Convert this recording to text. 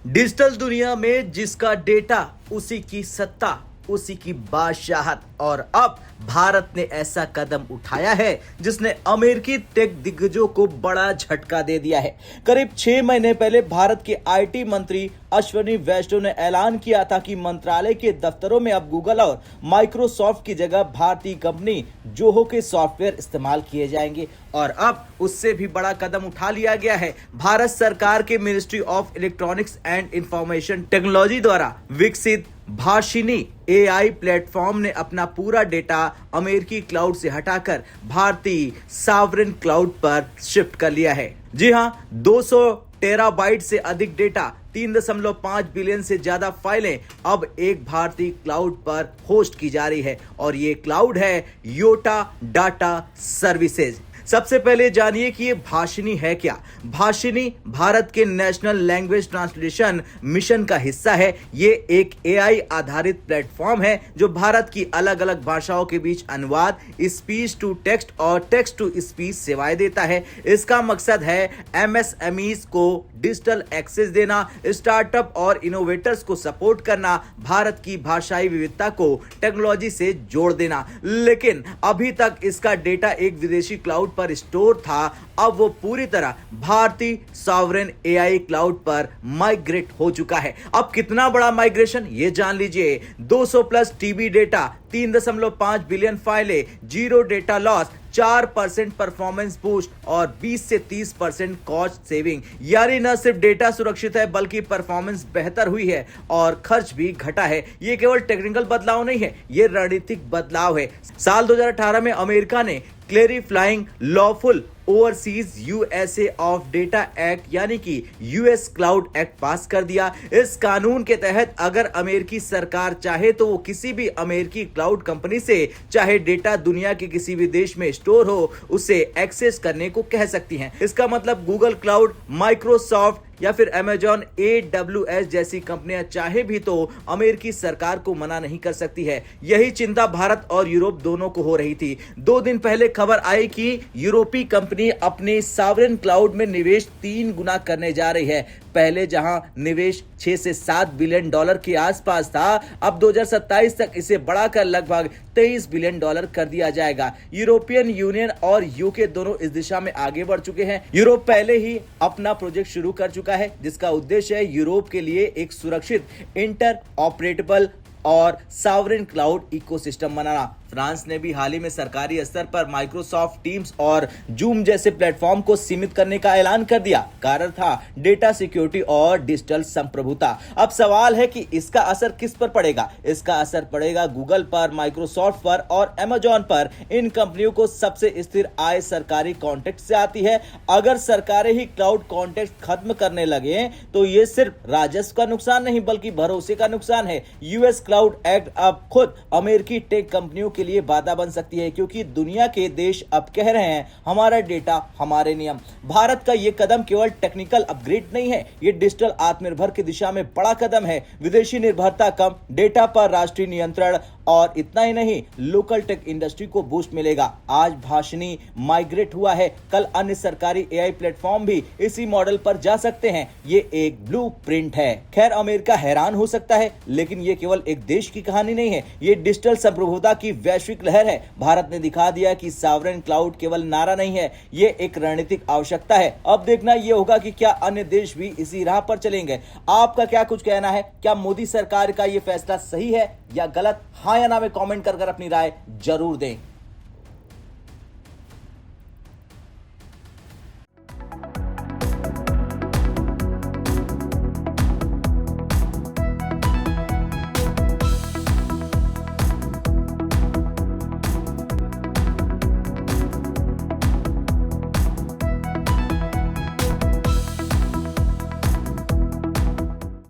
Digital दुनिया में जिसका डेटा उसी की सत्ता, उसी की बादशाहत। और अब भारत ने ऐसा कदम उठाया है जिसने अमेरिकी टेक दिग्गजों को बड़ा झटका दे दिया है। करीब 6 महीने पहले भारत के आईटी मंत्री अश्विनी वैष्णव ने ऐलान किया था कि मंत्रालय के दफ्तरों में अब गूगल और माइक्रोसॉफ्ट की जगह भारतीय कंपनी जोहो के सॉफ्टवेयर इस्तेमाल किए जाएंगे। और अब उससे भी बड़ा कदम उठा लिया गया है। भारत सरकार के ministry of electronics and information technology द्वारा विकसित भाषिनी एआई प्लेटफॉर्म ने अपना पूरा डेटा अमेरिकी क्लाउड से हटाकर भारतीय सॉवरेन क्लाउड पर शिफ्ट कर लिया है। जी हां, 200 टेराबाइट से अधिक डेटा, 3.5 बिलियन से ज्यादा फाइलें अब एक भारतीय क्लाउड पर होस्ट की जा रही है और ये क्लाउड है योटा डाटा सर्विसेज। सबसे पहले जानिए कि ये भाषिनी है क्या। भाषिनी भारत के नेशनल लैंग्वेज ट्रांसलेशन मिशन का हिस्सा है। ये एक एआई आधारित प्लेटफॉर्म है जो भारत की अलग अलग भाषाओं के बीच अनुवाद, स्पीच टू टेक्स्ट और टेक्स्ट टू स्पीच सेवाएं देता है। इसका मकसद है एमएसएमईज को डिजिटल एक्सेस देना, स्टार्टअप और इनोवेटर्स को सपोर्ट करना, भारत की भाषाई विविधता को टेक्नोलॉजी से जोड़ देना। लेकिन अभी तक इसका डेटा एक विदेशी क्लाउड पर स्टोर था। अब वो पूरी तरह भारतीय सॉवरेन एआई क्लाउड पर माइग्रेट हो चुका है। अब कितना बड़ा माइग्रेशन ये जान लीजिए। 200 प्लस टीबी डेटा, 3.5 बिलियन फाइलें, 0 डेटा लॉस, 4% परफॉर्मेंस बूस्ट और 20 से 30% कॉस्ट सेविंग। यानी न सिर्फ डेटा सुरक्षित है बल्कि परफॉर्मेंस बेहतर हुई है और खर्च भी घटा है। ये केवल टेक्निकल बदलाव नहीं है, ये रणनीतिक बदलाव है। साल 2018 में अमेरिका ने clarifying lawful overseas USA of data act यानी कि यूएस क्लाउड एक्ट पास कर दिया। इस कानून के तहत अगर अमेरिकी सरकार चाहे तो वो किसी भी अमेरिकी क्लाउड कंपनी से चाहे डेटा दुनिया के किसी भी देश में स्टोर हो उसे एक्सेस करने को कह सकती हैं। इसका मतलब गूगल क्लाउड, माइक्रोसॉफ्ट या फिर अमेजॉन AWS जैसी कंपनियां चाहे भी तो अमेरिकी सरकार को मना नहीं कर सकती है। यही चिंता भारत और यूरोप दोनों को हो रही थी। 2 दिन पहले खबर आई कि यूरोपीय कंपनी अपने सॉवरेन क्लाउड में निवेश 3 गुना करने जा रही है। पहले जहां निवेश 6 से 7 बिलियन डॉलर के आसपास था, अब 2027 तक इसे बढ़ाकर लगभग 23 बिलियन डॉलर कर दिया जाएगा। यूरोपियन यूनियन और यूके दोनों इस दिशा में आगे बढ़ चुके हैं। यूरोप पहले ही अपना प्रोजेक्ट शुरू कर चुका है जिसका उद्देश्य है यूरोप के लिए एक सुरक्षित, इंटर ऑपरेटेबल और सॉवरेन क्लाउड इकोसिस्टम बनाना। फ्रांस ने भी हाल ही में सरकारी स्तर पर माइक्रोसॉफ्ट टीम्स और जूम जैसे प्लेटफॉर्म को सीमित करने का ऐलान कर दिया। कारण था डेटा सिक्योरिटी और डिजिटल संप्रभुता। अब सवाल है कि इसका असर किस पर पड़ेगा। इसका असर पड़ेगा गूगल पर, माइक्रोसॉफ्ट पर और अमेजॉन पर। इन कंपनियों को सबसे स्थिर आय सरकारी कॉन्ट्रैक्ट से आती है। अगर सरकारें ही क्लाउड कॉन्ट्रैक्ट खत्म करने लगे तो ये सिर्फ राजस्व का नुकसान नहीं बल्कि भरोसे का नुकसान है। यूएस क्लाउड एक्ट अब खुद अमेरिकी टेक कंपनियों के लिए बाधा बन सकती है क्योंकि दुनिया के देश अब कह रहे हैं हमारा डेटा हमारे नियम। भारत का यह कदम केवल टेक्निकल अपग्रेड नहीं है, यह डिजिटल आत्मनिर्भर की दिशा में बड़ा कदम है। विदेशी निर्भरता कम, डेटा पर राष्ट्रीय नियंत्रण और इतना ही नहीं, लोकल टेक इंडस्ट्री को बूस्ट मिलेगा। आज भाषिनी माइग्रेट हुआ है, कल अन्य सरकारी एआई प्लेटफॉर्म भी इसी मॉडल पर जा सकते हैं। ये एक ब्लूप्रिंट है। खैर, अमेरिका हैरान हो सकता है लेकिन ये केवल एक देश की कहानी नहीं है, ये डिजिटल संप्रभुता की वैश्विक लहर है। भारत ने दिखा दिया कि सॉवरेन क्लाउड केवल नारा नहीं है, ये एक रणनीतिक आवश्यकता है। अब देखना ये होगा कि क्या अन्य देश भी इसी राह पर चलेंगे। आपका क्या कुछ कहना है? क्या मोदी सरकार का ये फैसला सही है या गलत? हाँ या ना में कमेंट कर अपनी राय जरूर दें।